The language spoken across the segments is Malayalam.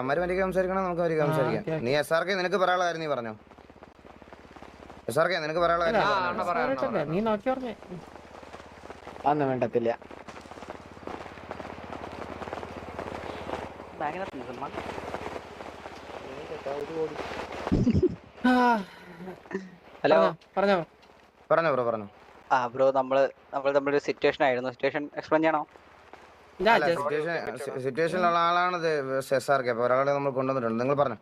അമ്മര് മരിക്കാൻ സംസാരിക്കണം, നമുക്ക് മരിക്കാൻ സംസാരിക്കാം. നീ SRK നിനക്ക് പറയാനുള്ള കാര്യം നീ പറഞ്ഞോ. SRK നിനക്ക് പറയാനുള്ള കാര്യം നീ നോക്കി പറഞ്ഞേ അതൊന്നും വേണ്ടത്തില്ല. ഹലോ പറഞ്ഞോ. ബ്രോ പറഞ്ഞോ. ബ്രോ നമ്മള് തമ്മിലൊരു സിറ്റുവേഷൻ ആയിരുന്നു. സിറ്റുവേഷൻ എക്സ്പ്ലെയിൻ ചെയ്യണോ? സിറ്റുവേഷനിലുള്ള ആളാണ് SRK. അപ്പൊ ഒരാളെ നമ്മൾ കൊണ്ടുവന്നിട്ടുണ്ട്, നിങ്ങൾ പറഞ്ഞു.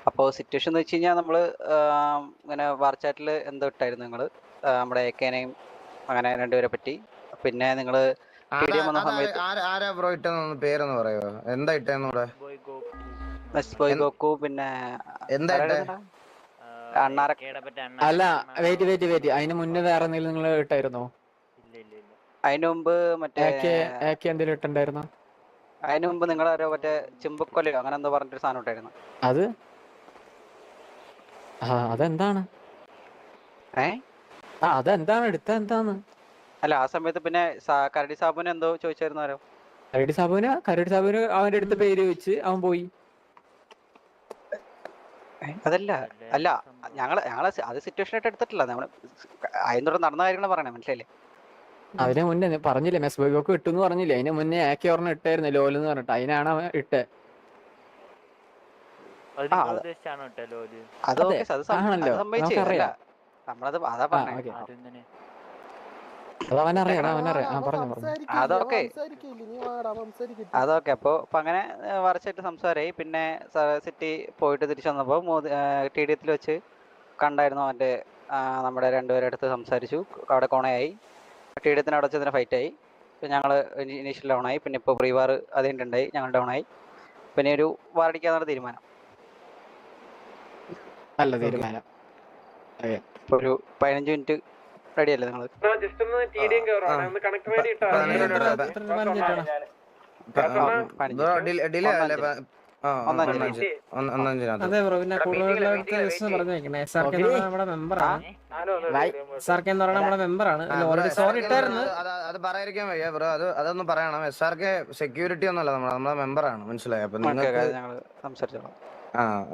അപ്പോൾ സിറ്റുവേഷൻ എന്ന് വെച്ച് കഴിഞ്ഞാൽ നമ്മള് ഇങ്ങനെ വാർച്ചാറ്റിൽ എന്തോ ഇട്ടായിരുന്നു നിങ്ങള്, നമ്മുടെ AKനെയും അങ്ങനെ രണ്ടുപേരെ പറ്റി. പിന്നെ നിങ്ങള് ആരാ ബ്രോ ഇട്ടെന്ന് പേരൊന്ന് പറയോ? എന്താ ഇട്ടെന്നൂടെ? ഗോക്കു പിന്നെ എന്താ അല്ല വെയിറ്റ് അതിന് മുന്നേ വേറെ എന്തെങ്കിലും നിങ്ങൾ ഇട്ടായിരുന്നോ? അതിനു മുമ്പ് മറ്റേ എന്തെങ്കിലും ഇട്ടുണ്ടായിരുന്നോ? അതിനു മുമ്പ് നിങ്ങളൊരു മറ്റേ ചിമ്പക്കൊലയോ അങ്ങനെ എന്തോ പറഞ്ഞിട്ടൊരു സാധനം ഇട്ടായിരുന്നു. അത് അതെന്താണ്? അതെന്താണ് എടുത്ത എന്താണ്? അല്ല ആ സമയത്ത് പിന്നെ കരടി സാബുന് എന്തോ ചോദിച്ചായിരുന്നാരോ? കരടി സാബുന് അവന്റെ അടുത്ത പേര് വെച്ച് അവൻ പോയി. അല്ല ഞങ്ങള് അത് സിറ്റുവേഷൻ ആയിട്ട് എടുത്തിട്ടില്ല. നമ്മള് അതിനോട് നടന്ന കാര്യങ്ങൾ പറയണേ, മനസ്സിലായില്ലേ? അതിന് മുന്നേ പറഞ്ഞില്ലേ മെസ് ബോയ്ക്ക് ഇട്ടെന്ന് പറഞ്ഞില്ലേ? അതിന് മുന്നേ AK ഒരെണ്ണം ഇട്ടായിരുന്നു ലോലെന്ന് പറഞ്ഞിട്ട്, അതിനാണ് അവൻ ഇട്ടേ. അതൊക്കെ അപ്പൊ അങ്ങനെ വരച്ചായിട്ട് സംസാരമായി. പിന്നെ സിറ്റി പോയിട്ട് തിരിച്ചു വന്നപ്പോ TDF വെച്ച് കണ്ടായിരുന്നു. അവന്റെ നമ്മുടെ രണ്ടുപേരെ അടുത്ത് സംസാരിച്ചു. അവിടെ കോണയായി. TDF അവിടെ വെച്ചതിന് ഫൈറ്റ് ആയി. പിന്നെ ഞങ്ങള് ഇനീഷ്യൽ ഡൗൺ ആയി. പിന്നെ ഇപ്പൊ പ്രീവാർ അതുണ്ടായി, ഞങ്ങൾ ഡൗൺ ആയി. പിന്നെ ഒരു വാറടിക്കാന്നാണ് തീരുമാനം. നല്ല തീരുമാനം. ഒരു 15 മിനിറ്റ് റെഡി അല്ലേ നിങ്ങള്? അതെ ബ്രോ. പിന്നെ കൂടുതലായിട്ട് പറഞ്ഞേക്കണേ SRK നമ്മുടെ മെമ്പറാണ്. SRK എന്ന് പറയുന്നത് നമ്മുടെ മെമ്പറാണ്. ഓൾറെഡി സോറി ഇട്ടായിരുന്നു. അത് പറയാതിരിക്കാൻ വയ്യ ബ്രോ. അതൊന്നും പറയണം. SRK സെക്യൂരിറ്റി ഒന്നുമല്ല, നമ്മളെ മെമ്പറാണ്, മനസ്സിലായി? അപ്പൊ നിങ്ങൾക്ക് സംസാരിച്ചോളാം.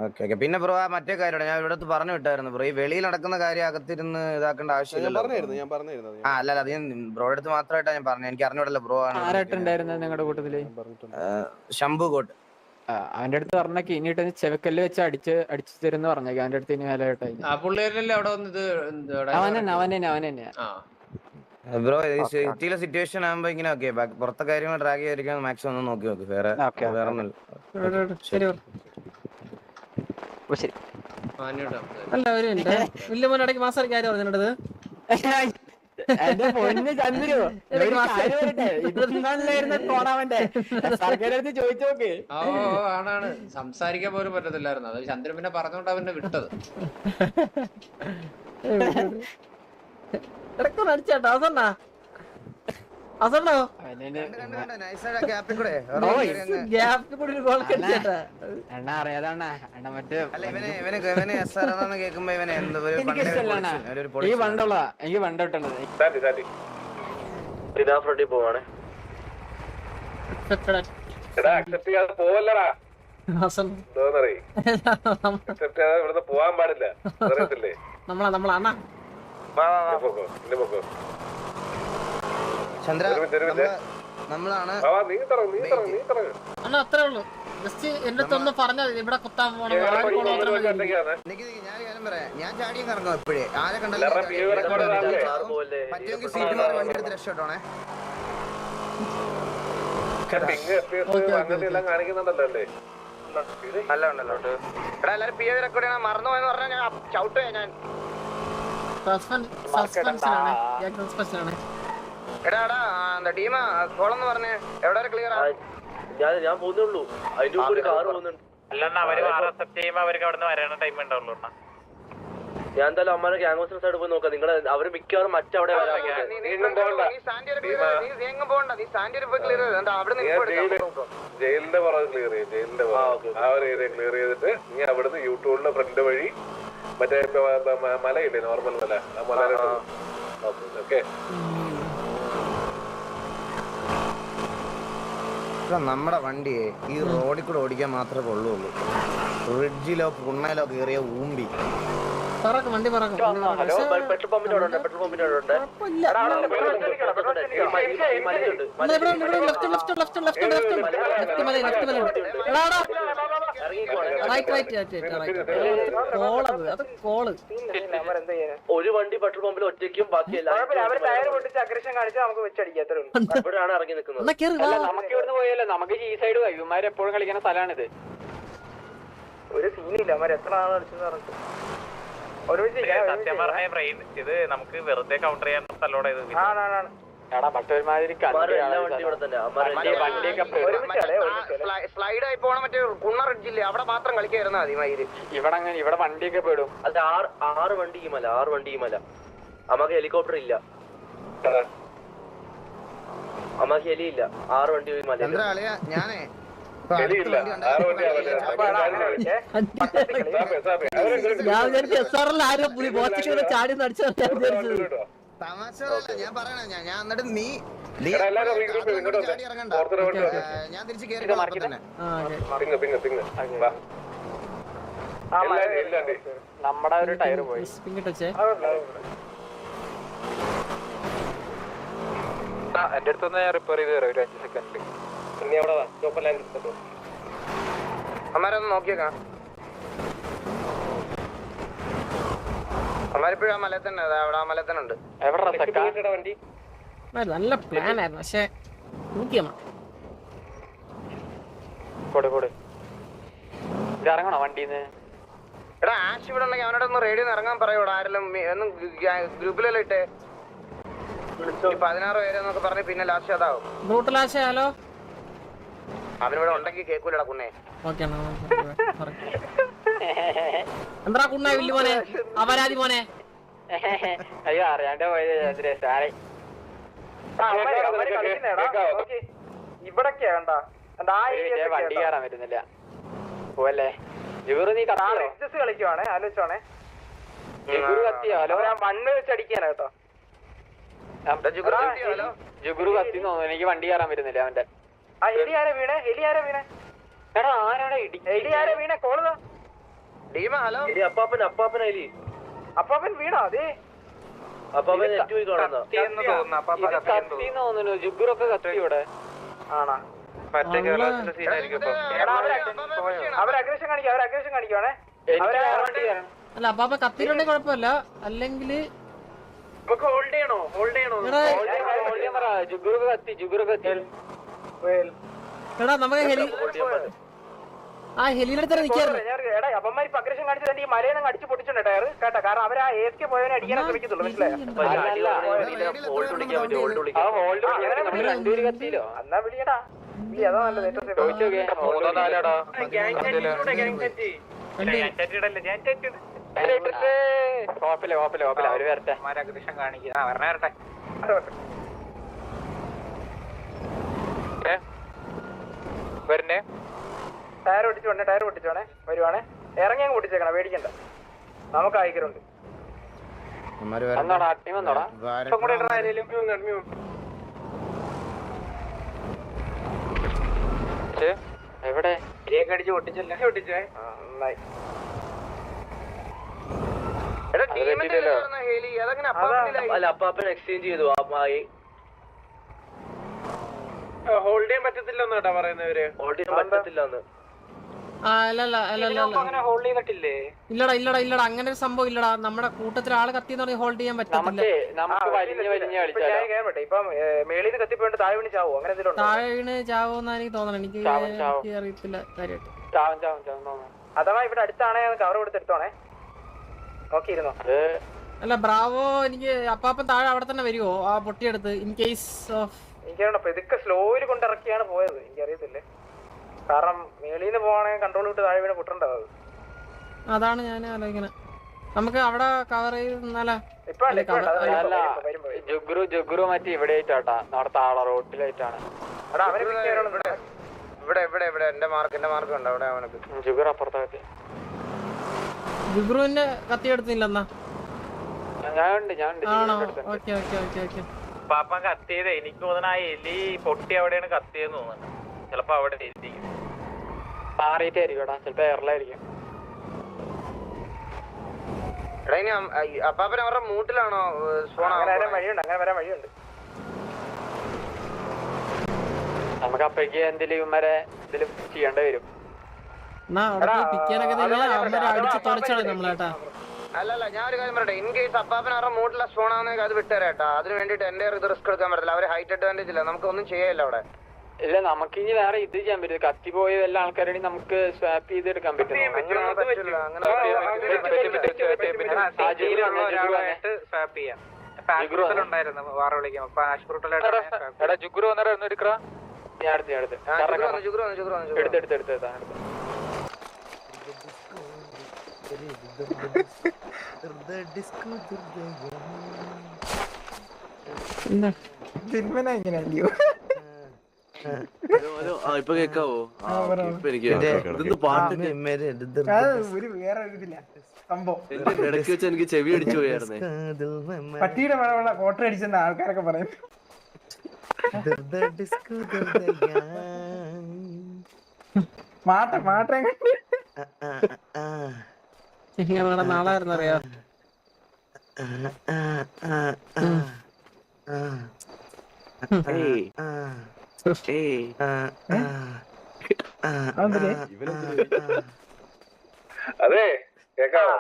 ഓക്കെ. പിന്നെ ബ്രോ മറ്റേ കാര്യം ഞാൻ ഇവിടെ പറഞ്ഞു വിട്ടായിരുന്നു ബ്രോ. ഈ വെളിയിൽ നടക്കുന്ന കാര്യം അകത്തിരുന്ന് ഇതാക്കേണ്ട ആവശ്യമില്ല. അല്ല അത് ഞാൻ ബ്രോയുടെ അടുത്ത് മാത്രമായിട്ടാണ് ഞാൻ പറഞ്ഞത്. എനിക്ക് അറിഞ്ഞൂടല്ലോ ബ്രോ ആണ്. നിങ്ങളുടെ കൂട്ടത്തില് ശംഭു കോട്ട്. അവന്റെ അടുത്ത് പറഞ്ഞേക്ക് ഇനിയിട്ട് ചെവക്കല്ല് വെച്ച് അടിച്ചു തരുന്ന പറഞ്ഞേക്ക്. അവന്റെ അടുത്ത് ഇനി വില കേട്ടായി. അവൻ ബ്രോ സിറ്റിയിലെ സിറ്റുവേഷൻ ആകുമ്പോ ഇങ്ങനെ ഓക്കെ. പുറത്തെ കാര്യങ്ങൾ ഡ്രാഗ് ചെയ്തിരിക്കാൻ മാക്സിമം ഒന്ന് നോക്കി നോക്ക്. വേറെ അല്ല ഒരു മിനിറ്റ്. വലിയ മോനടക്ക് മാസം കാര്യം പറഞ്ഞത് എന്റെ പൊന്ന് ചന്ദ്രു, സർക്കാരടുത്ത് ചോദിച്ചു നോക്ക്. ആണാണ് സംസാരിക്കാൻ പോലും പറ്റത്തില്ലായിരുന്നു. അത് ചന്ദ്രൻ പിന്നെ പറഞ്ഞോണ്ടാ പിന്നെ വിട്ടത്. അടിച്ചേട്ടാ അസണ്ണോ എണ്ണ അറിയാതാണ് എണ്ണ മറ്റേ കേൾക്കുമ്പോ ഇവനെ ഈ വണ്ടുള്ള എനിക്ക് വണ്ട ഇട്ടത് പോവാണ്. പോവാൻ പാടില്ല. നമ്മളാ ചന്ദ്ര നമ്മളാണ് അത്രേ ഉള്ളൂ. ജസ്റ്റ് എന്റെ അടുത്തൊന്ന് പറഞ്ഞാൽ ഇവിടെ കുത്താൻ പോകണം. ഞാൻ ചാടിയും കറങ്ങും എപ്പോഴേ. ആരെ കണ്ടാലും പറ്റുമെങ്കിൽ സീറ്റ് മാറി വണ്ടി എടുത്ത് രക്ഷപ്പെട്ടോണേ. കാണിക്കുന്നുണ്ടല്ലോ അല്ലേ? നല്ല ഉണ്ടല്ലോ. എടാ എല്ലാരും PA റെക്കോർഡ് മറന്നു പോയെന്ന് പറഞ്ഞാൽ ഞാൻ ചവിട്ടുവേ. ഞാൻ എടാ ടീമ കോളെന്ന് പറഞ്ഞേ. എവിടെ വരെ ക്ലിയർ ആ? ഞാൻ പോകുന്നുള്ളൂ. അതിന്റെ മുമ്പ് ഒരു കാറ് പോകുന്നുണ്ട്. ഞാൻ എന്തായാലും അമ്മയുടെ ഗ്യാങ്സിന്റെ സൈഡ് പോയി നോക്കാം. നിങ്ങൾ അവര് മിക്കവാറും മറ്റവിടെ ജയിലിന്റെ പുറകെ ക്ലിയർ ചെയ്യും. ജയിലിന്റെ ആ ഒരു ഏരിയ ക്ലിയർ ചെയ്തിട്ട് നീ അവിടുന്ന് യൂട്യൂബിന്റെ ഫ്രണ്ട് വഴി മറ്റേ മലയില്ലേ, നോർമൽ മല, ആ മല. ഓക്കെ നമ്മുടെ വണ്ടിയെ ഈ റോഡിൽ കൂടെ ഓടിക്കാൻ മാത്രമേ കൊള്ളുള്ളൂ. ബ്രിഡ്ജിലോ കുണ്ണയിലോ കയറിയ ഊമ്പി പറക്കും വണ്ടി പറക്കും. പെട്രോൾ പമ്പിന്റെ അവിടെ ഉണ്ട്. പെട്രോൾ പമ്പിന്റെ അവിടെ ഉണ്ട്. ഒരു വണ്ടി പെട്രോൾ പമ്പിൽ ഒറ്റയ്ക്കും ബാക്കി ഇവിടെയാണ് ഇറങ്ങി നിൽക്കുന്നത്. നമുക്ക് ഇവിടുന്ന് പോയല്ലോ, നമുക്ക് ഈ സൈഡ് ഇവന്മാര് എപ്പോഴും കളിക്കുന്ന സ്ഥലമാണിത്. ഒരു സീനില്ല അവന്മാർ എത്ര ആളെ കളിച്ചെന്ന് പറഞ്ഞിട്ട് സത്യം പറഞ്ഞ ബ്രെയിൻ ഇത് നമുക്ക് വെറുതെ കൗണ്ടർ ചെയ്യാൻ സ്ഥലത്തോടെ ഇത് മറ്റൊരുമാതിരി സ്ലൈഡ് ആയി പോണ മറ്റേ കുണ്ണ റിഡ്ജില്ലേ അവിടെ മാത്രം കളിക്കായിരുന്നാ മതി മയില്. ഇവിടെ വണ്ടിയൊക്കെ പെടും. അത് ആറ് വണ്ടി ഈ മല, 6 വണ്ടി ഈ മല. അമ്മക്ക് ഹെലികോപ്റ്റർ ഇല്ല, അമ്മക്ക് ഹെലി ഇല്ല. 6 വണ്ടി ഈ മല. ഞാനേ ഞാൻ വിചാരിച്ചു SRL ആരോ പുലി ബോച്ചൊക്കെ ചാടി നടിച്ചു തമാശ ഞാൻ പറയണ ഞാൻ എന്നിട്ട് നീ ഇറങ്ങണ്ട, ഞാൻ തിരിച്ച് കേറി തന്നെ. നമ്മുടെ ഒരു ടയർ പോയി. എന്റെ അടുത്തൊന്ന് ഞാൻ റിപ്പയർ ചെയ്ത് തരാം ഒരു 5 സെക്കൻഡിൽ. നീ അവിടെ ചോപ്പർ ലൈൻ എടുത്തോ. അമ്മാരൊന്ന് നോക്കിയേക്കാം. അമ്മാരിപ്പോഴും ആ മലയിൽ തന്നെ, അവിടെ ആ മലയിൽ തന്നെ ഉണ്ട്. വണ്ടി നല്ല പ്ലാൻ ആയിരുന്നു, പക്ഷെ ഇറങ്ങണോ വണ്ടിന്ന്? എടാ ആഷ് ഇവിടെ ഉണ്ടെങ്കിൽ അവനോട് ഒന്ന് റേഡിയോ ഇറങ്ങാൻ പറയൂടാ. ആരെല്ലാം ഒന്നും ഗ്രൂപ്പിലെല്ലാം ഇട്ടേ 16 പേരെന്നൊക്കെ പറഞ്ഞ് പിന്നെ ലാസ്റ്റ് അതാവും. ബ്രൂട്ടലാശയാലോ അവനിവിടെ ഉണ്ടെങ്കിൽ കേൾക്കൂലടാ കുണ്ണേ. എന്താ കുണ്ണ വില്ലു മോനെ, അപരാധി മോനെ. അയ്യോ അറിയാണ്ട് പോയത്. ഇവിടൊക്കെയാ കണ്ടാ വണ്ടി കയറാൻ പറ്റുന്നില്ല. പോവല്ലേ ജുഗുറു, നീ കളിക്കുവാണേ, ആലോചിച്ചോണേ. ജുഗുറു കത്തിയോ? ഹലോ, മണ്ണ് വെച്ച് അടിക്കാനാ കേട്ടോ. ജുഗുറു കത്തി തോന്നുന്നു. എനിക്ക് വണ്ടി കയറാൻ പറ്റുന്നില്ല അവന്റെ. ഹെലി ആരാ വീണേ? എടാ ആരാടാ ഇടി? ഹെലി ആരാ വീണേ? കോളതാ ഹലോ അപ്പാപ്പൻ ഹെലി. അപ്പാപ്പൻ വീണോ? അതെ അപ്പാപ്പൻ കത്തിന്ന് തോന്നുന്നു. ജുഗുറൊക്കെ കത്തി ഇവിടെ ആണാ? അവർ അഗ്രഷൻ കാണിക്കുവാണേ. അല്ല അപ്പാപ്പ കത്തിയിട്ടുണ്ടെങ്കിൽ കുഴപ്പമില്ല, അല്ലെങ്കിൽ ഹോൾഡ് ചെയ്യണോ? ജുഗുറു കത്തി. എടാ നമുക്ക് ഹെലിയുടെ അടുത്ത് നിൽക്കാറുണ്ട്. അപ്പന്മാർ ഇപ്പൊ അഗ്രഷൻ കാണിച്ചിട്ട് ഈ മലയെ അടിച്ചു പൊട്ടിച്ചുണ്ട് ടയർ കേട്ടോ. കാരണം അവർ ആ ASK പോയവനെ അടിക്കാനേ ശ്രമിക്കത്തുള്ളൂ, മനസ്സിലായോ? എന്നാ വിളിയടാ, അതാ നല്ലത്. അവര് വരട്ടെ. അഗ്രഷൻ കാണിക്കുക വരണേ. വരണ്ടേ? ടയർ പൊട്ടിച്ചോണേ. വരുവാണേ, ഇറങ്ങി അങ്ങ് പൊട്ടിച്ചേക്കണം, പേടിക്കണ്ട. നമുക്ക് അയക്കലുണ്ട്. എവിടെ അടിച്ച് പൊട്ടിച്ചല്ലേ? നന്നായി. അല്ല അപ്പാപ്പൻ എക്സ്ചേഞ്ച് ചെയ്തു. ഹോൾഡ് ചെയ്യാൻ പറ്റത്തില്ലെന്ന് കേട്ടാ പറയുന്നവര്. ഹോൾഡ് ചെയ്യാൻ പറ്റത്തില്ലെന്ന്. ഇല്ലടാ അങ്ങനെ ഒരു സംഭവം ഇല്ലടാ. നമ്മുടെ കൂട്ടത്തിൽ ആള് കത്തിന്ന് പറഞ്ഞ് ഹോൾഡ് ചെയ്യാൻ പറ്റത്തില്ല. ഇപ്പം മേളിന്ന് കത്തിപ്പോയിട്ട് താഴെ വീണ് ചാവോ? അങ്ങനെ താഴെ വീണ് ചാവോന്നാ എനിക്ക് തോന്നണം. എനിക്ക് അറിയത്തില്ല കാര്യമായിട്ട്. അഥവാ ഇവിടെ അടുത്താണേ കവർ കൊടുത്തെടുത്തോണേ, നോക്കിയിരുന്നോ? അല്ല ബ്രാവോ, എനിക്ക് അപ്പാപ്പൻ താഴെ അവിടെ തന്നെ വരുവോ ആ പൊട്ടിയെടുത്ത് ഇൻ കേസ് ഓഫ്? എനിക്കറിയണം, ഇതൊക്കെ സ്ലോയിൽ കൊണ്ടിറക്കിയാണ് പോയത്. എനിക്കറിയത്തില്ലേ, കാരണം മേളിന്ന് പോവാണെങ്കിൽ കൺട്രോൾ വിട്ട് താഴെ വീണ് പൊട്ടണ്ടാവും. അതാണ് ഞാൻ ആലോചിക്കണേ. നമുക്ക് അവിടെ കവർ ചെയ്താലോ? ജുഗുറു മറ്റേ ഇവിടെ ആയിട്ടാ, നമ്മുടെ താഴെ റോട്ടിലായിട്ടാണ്. ഇവിടെ എന്റെ മാർക്ക് ഉണ്ട് അവിടെ. അവനക്ക് ജുഗുറു അപ്പുറത്തെ ജുഗുറുവിന്റെ കത്തി എടുത്തില്ലെന്നാ? ആണോ? ഓക്കെ. പാപ്പൻ കത്തിയത് എനിക്ക് തോന്നണ ആ എലി പൊട്ടി അവിടെയാണ് കത്തിയെന്ന് തോന്നുന്നു. ചിലപ്പോ അവിടെ ഇരിക്കും. മാറിയിട്ടായിരിക്കും ചിലപ്പോ എയറിലായിരിക്കും. എടാ ഇനി അപ്പാപ്പൻ അവരുടെ മൂട്ടിലാണോ വഴിയുണ്ട്, അങ്ങനെ വരാൻ വഴിയുണ്ട്. നമുക്ക് അപ്പഴേക്ക് എന്തെങ്കിലും ചെയ്യേണ്ടി വരും. പിക്കാനൊക്കെ അടിച്ച് തുറച്ചാണ് നമ്മളേട്ടാ. അല്ലല്ല ഞാൻ ഒരു കാര്യം പറയട്ടെ, ഇൻ കേസ് അപ്പാപ്പൻ അവരുടെ മൂട്ടിലെ സ്പോൺ ആവുന്നെങ്കിൽ അത് വിട്ടുതരാട്ടാ. അതിന് വേണ്ടിട്ട് എന്റെ ഇത് റിസ്ക് എടുക്കാൻ പറ്റില്ല. അവര് ഹൈറ്റ് അഡ്വാൻറ്റേജ് ഇല്ല, നമുക്ക് ഒന്നും ചെയ്യല്ല അവിടെ. ഇല്ല നമുക്ക് ഇനി വേറെ ഇത് ചെയ്യാൻ പറ്റും. കത്തി പോയ എല്ലാ ആൾക്കാരെയും നമുക്ക് സ്വാപ്പ് ചെയ്തെടുക്കാൻ പറ്റും. ഇപ്പൊ കേക്കാവോ? ഇടയ്ക്ക് വെച്ച് എനിക്ക് ചെവി അടിച്ചു പോയായിരുന്നേ. പട്ടിയുടെ മഴയുള്ള കോട്ടർ അടിച്ചെന്ന ആൾക്കാരൊക്കെ പറയും. നാളായിരുന്നു അറിയാം. അതെ കേക്കാവോ?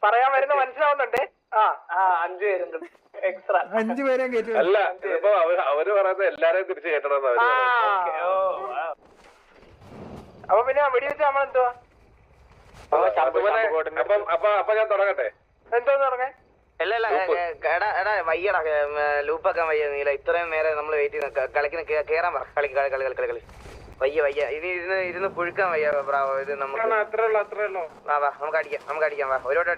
പറയാൻ വരുന്ന മനസ്സിലാവുന്നുണ്ട്. 5 പേരുണ്ട് എക്സ്ട്രാ. 5 പേരെ കേട്ടു. അല്ല ഇതിപ്പോ അവര് പറയുന്നത് എല്ലാരെയും തിരിച്ചു കേട്ടണമെന്ന് അവര്. അപ്പൊ പിന്നെ വെടിവെച്ച് നമ്മളെന്തുവാ? അപ്പൊ ഞാൻ തുടങ്ങട്ടെ. എന്തോന്ന് തുടങ്ങേ? അല്ലല്ല എടാ വയ്യടാ, ലൂപ്പാക്കാൻ വയ്യ. നീല ഇത്രയും നേരം നമ്മൾ വെയിറ്റ് ചെയ്യുന്ന കളിക്കുന്ന കേറാൻ പറ. കളി വയ്യ ഇനി ഇരുന്ന് പുഴുക്കാൻ വയ്യ. ഇത് നമുക്ക് വാ നമുക്ക് അടിക്കാം വാ. ഒരുപാട്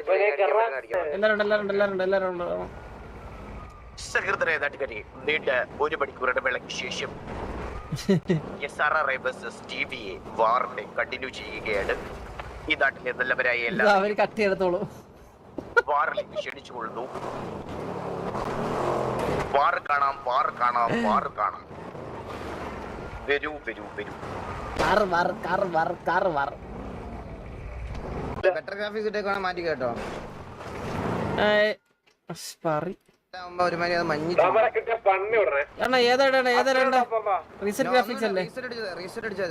സഹൃദയ നാട്ടുകാരി, നീണ്ട 1 മണിക്കൂറുടെ വിളക്ക് ശേഷം വാറിനെ കണ്ടിന്യൂ ചെയ്യുകയാണ്. ഈ നാട്ടിലെ നല്ലവരായ എല്ലാവരും കട്ടിയെടുത്തോളൂ. വാറിലേക്ക് ക്ഷണിച്ചുകൊള്ളുന്നു. വാർ കാണാം. വരൂ. ബെറ്റർ ഗ്രാഫിക്സ് ഇട്ടേക്കാണ് മാറ്റി കേട്ടോ. ഒരുമാതിരി അത് മഞ്ഞ് റീസെറ്റ് ഗ്രാഫിക്സ് അല്ലേ? റീസെറ്റ് അടിച്ചാൽ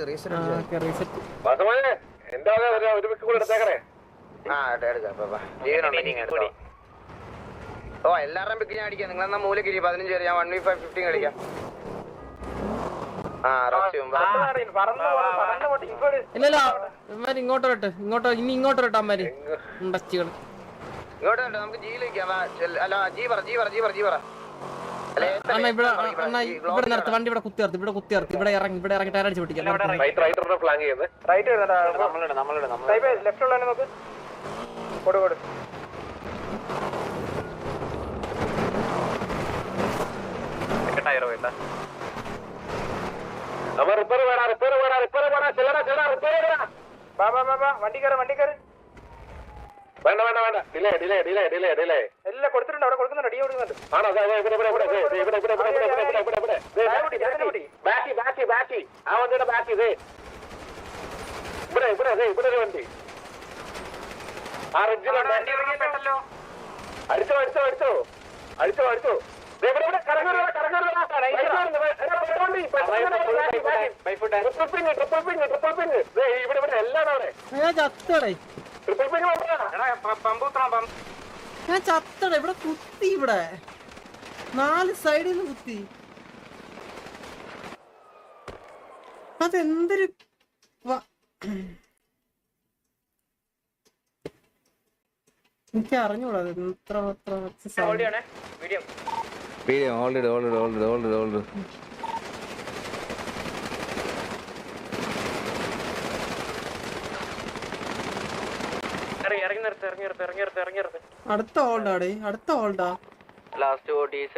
ഓ എല്ലാവരുടെയും പിക്ക് ഞാൻ അടിക്കാം. നിങ്ങൾ എന്നാ മൂലക്ക് 15 പേര്, ഞാൻ 1v5 15 കളിക്കാം. ഇല്ലല്ലോ ഇങ്ങോട്ട് വരട്ടെ. ഇങ്ങോട്ട് വരട്ടെ അമ്മാര് ഉണ്ടച്ചികൾ. ഇങ്ങോട്ട് നമുക്ക് ജീയിലേക്കാം. അല്ല ജീ പറ. ഇവിടെ നിർത്ത് വണ്ടി. ഇവിടെ കുത്തി നിർത്തി. ഇവിടെ ഇറങ്ങി ടയർ അടിച്ച് പൊട്ടിക്കാം. ലെഫ്റ്റ് ഉള്ള നോക്ക്. കൊടു ടയർ വേണ്ട. വണ്ടി കയറി. വേണ്ട ഡിലേ എല്ലാം കൊടുത്തിട്ടുണ്ട്. അവിടെ കൊടുക്കുന്നുണ്ട്. ഡി കൊടുക്കുന്നുണ്ട്. ആണോ? ബാക്കി ആ വണ്ടിയുടെ ബാക്കി ഇവിടെ ഒരു വണ്ടി. ആ റിഡ്ജിലുണ്ട്. അടിച്ചോ. ഇവിടെ എല്ലാം അവിടെ. ഞാൻ ചത്തട. ഇവിടെ കുത്തി. ഇവിടെ 4 സൈഡിൽ നിന്ന് കുത്തി. അതെന്തൊരു എനിക്ക് അറിഞ്ഞൂടാ. എത്ര അടുത്ത ഹോൾഡാ. ലാസ്റ്റ് ഒഡീസ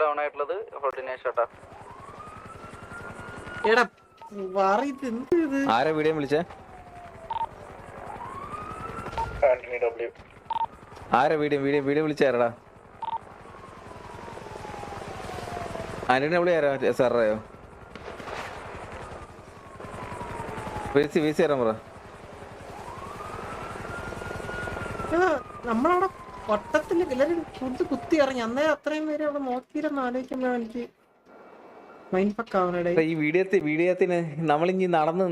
ഡൗൺ ആയിട്ടുള്ളത് ഹോൾഡിനേഷട്ടാ. എടാ ആരാ വീഡിയോ വിളിച്ചേ? ആരാ വീഡിയോ വീഡിയോ വീഡിയോ വിളിച്ചാരടാ? ആന്റണി വിളി ആരാ? സാറയോ വീസി തരാൻ പറ. നമ്മളവിടെ വട്ടത്തില് എല്ലാരും ഫുഡ് കുത്തി ഇറങ്ങി. അന്നേരം അത്രയും പേര് അവിടെ നോക്കിയിരുന്ന് ആലോചിക്കുമ്പോ എനിക്ക് മൈൻഡ് ഫക്ക് ആവണേ. ഈ വീഡിയോത്തിന് നമ്മളിഞ്ഞി നടന്ന്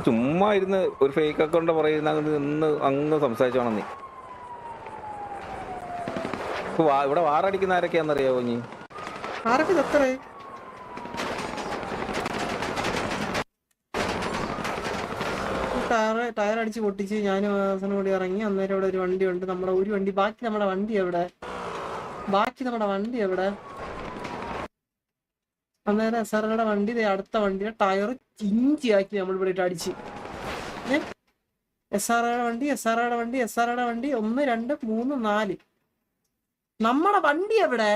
ചുമ്മാ ഇരുന്ന് ഒരു ഫേക്ക് അക്കൗണ്ട് പറയുന്ന അങ്ങ് സംസാരിച്ചോണം നീ. ഇവിടെ വാറടിക്കുന്ന ആരൊക്കെയാണെന്നറിയാവോ നീ? ആരൊക്കെ ചത്തറേ? ടയർ അടിച്ച് പൊട്ടിച്ച് ഞാനും ആസനം കൂടി ഇറങ്ങി. അന്നേരം ഇവിടെ ഒരു വണ്ടി ഉണ്ട്, നമ്മുടെ ഒരു വണ്ടി. ബാക്കി നമ്മുടെ വണ്ടി എവിടെ? അന്നേരം SRയുടെ വണ്ടി അടുത്ത വണ്ടിയുടെ ടയർ ചിഞ്ചിയാക്കി നമ്മൾ ഇവിടെ ഇട്ട് അടിച്ച്. SRയുടെ വണ്ടി 1 2 3 4. നമ്മുടെ വണ്ടി എവിടെ?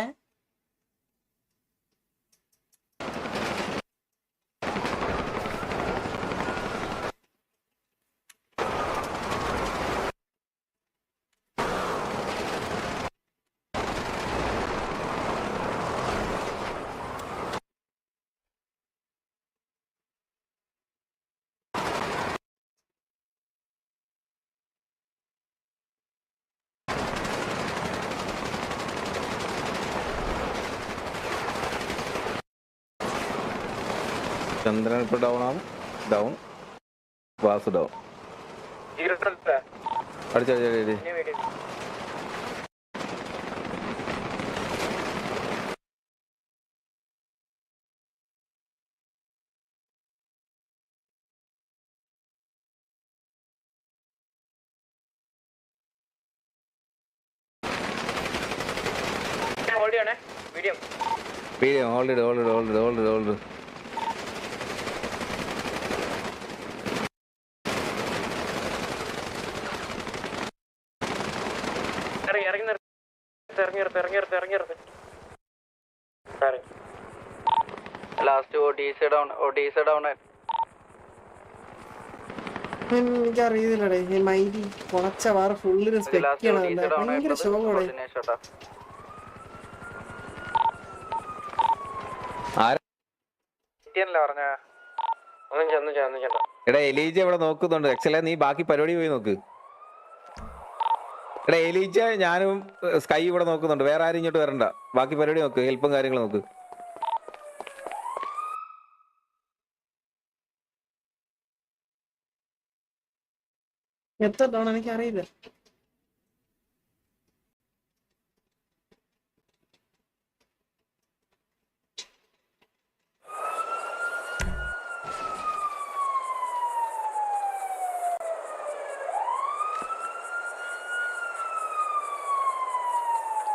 ചന്ദ്രൻ ഇപ്പൊ ഡൗൺ വാസു ഡൗൺ. അടിച്ചടി video already last OTC down. എനിക്കറിയില്ലടേ ഈ മൈരി കുറച്ച വാറ് ഫുള്ള് റെസ്പെക്ട് ചെയ്യണമല്ല. ഭയങ്കര ശോകോടെ. എടാ എലീജ ഇവിടെ നോക്കുന്നുണ്ട്. എക്സലെ നീ ബാക്കി പരിപാടി പോയി നോക്ക്. എടാ എലീജ ഞാനും സ്കൈ ഇവിടെ നോക്കുന്നുണ്ട്. വേറെ ആരും ഇങ്ങോട്ട് വരണ്ട. ബാക്കി പരിപാടി നോക്ക്. ഹെൽപ്പും കാര്യങ്ങളും നോക്ക്. എത്ര തവണ എനിക്കറിയില്ല.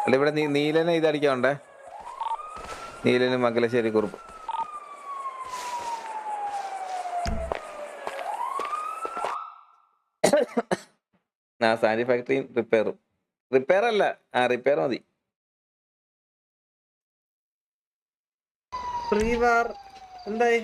അല്ല ഇവിടെ നീലനെ ഇതടിക്കാണ്ടേ. നീലന് മംഗലശ്ശേരി കുറുപ്പ്. സാനി ഫാക്ടറിയും റിപ്പയർ അല്ല. റിപ്പയർ മതി. ഫ്രീ വാർ എന്തായി?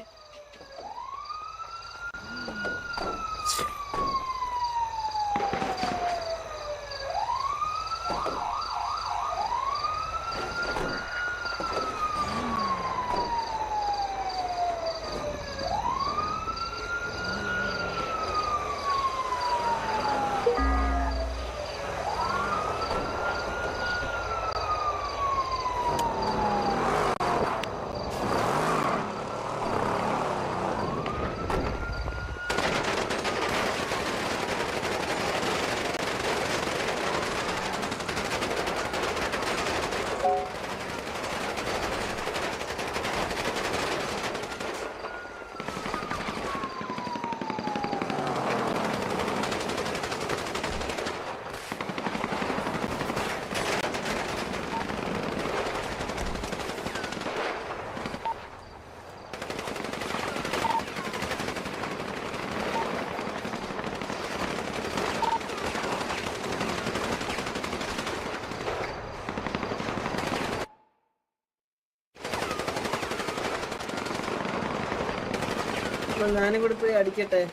ഞാനും കൂടി പോയി അടിക്കട്ടെ.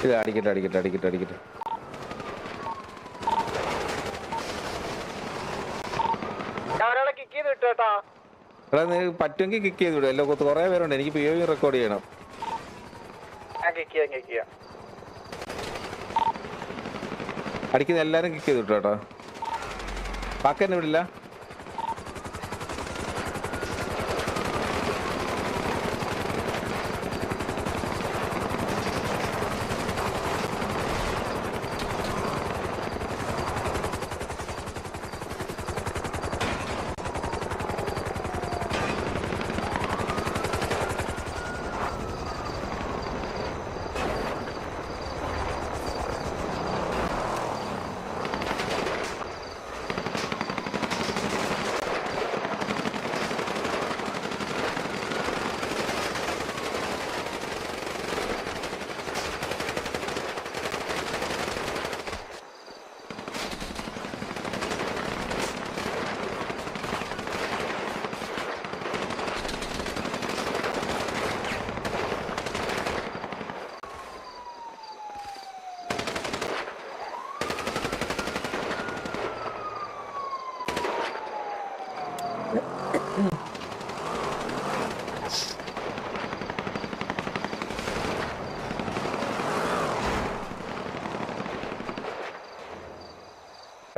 ഇത് അടിക്കട്ടെ അടിക്കട്ടെ അടിക്കട്ടെ അടിക്കട്ടെ. ഒരാളെ കിക്ക് ചെയ്ത് വിട്ടു കേട്ടാ. എടാ നീ പറ്റുമെങ്കിൽ കിക്ക് ചെയ്ത് വിടും. എല്ലാം കുറെ പേരുണ്ട്. എനിക്ക് POV റെക്കോർഡ് ചെയ്യണം. ഞാൻ കിക്ക് ചെയ്യാം. അടിക്കുന്ന എല്ലാരും കിക്ക് ചെയ്ത് വിട്ടു കേട്ടോ. ബാക്കി എന്നെ വിടില്ല.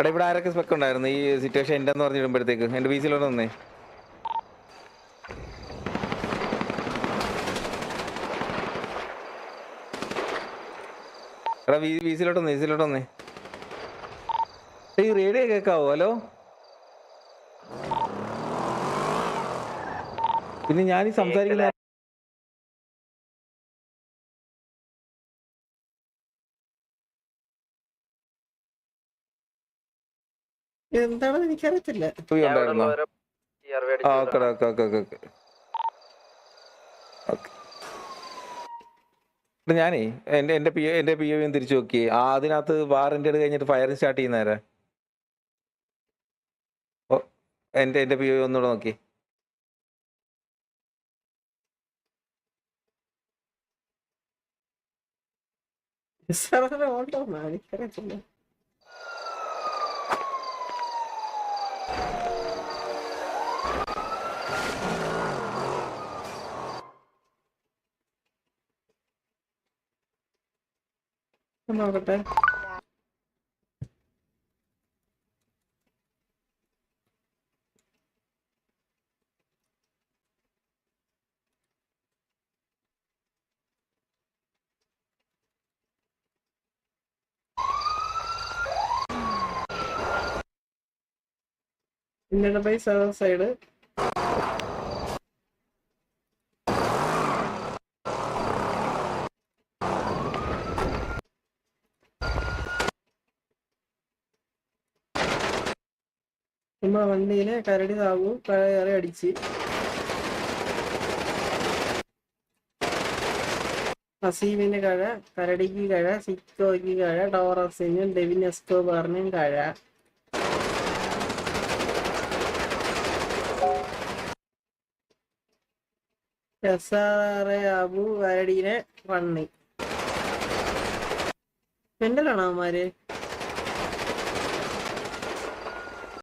എടാ ഇവിടെ ആരൊക്കെ സ്പെക്ക് ഉണ്ടായിരുന്നു ഈ സിറ്റുവേഷൻ എൻ്റെ എന്ന് പറഞ്ഞിടുമ്പോഴത്തേക്ക്? എൻ്റെ VC-ലോട്ട് വന്നേ. എടാ VC-ലോട്ട് വന്നേ. ഈ റേഡിയോ കേൾക്കാവോ? ഹലോ. പിന്നെ ഞാൻ ഈ സംസാരിക്കുന്ന എന്താണെന്ന് എനിക്കറിയത്തില്ല. ഉണ്ടായിരുന്നോ? ഞാനേ എന്റെ POV തിരിച്ചു നോക്കി. അതിനകത്ത് വാറന്റി കഴിഞ്ഞിട്ട് ഫയറിങ് സ്റ്റാർട്ട് ചെയ്യുന്നേരാ. എന്റെ POV ഒന്നുകൂടെ നോക്കി. എനിക്കറിയത്തില്ല. നോക്കട്ടെ. പിന്നീട് ബൈ സൈഡ് നമ്മളെ വണ്ടിയിലെ കരടി താവു കയറി അടിച്ച് അസീമിന് കഴ, കരടിക്ക് കഴ, സിക്കോയ്ക്ക് കഴ, ടോറസിനും ഡെവിൻ എസ്കോബാറിനും കഴ. അബു കരടീനെ പണ്ണി. മെന്റലാണോ അവന്മാര്?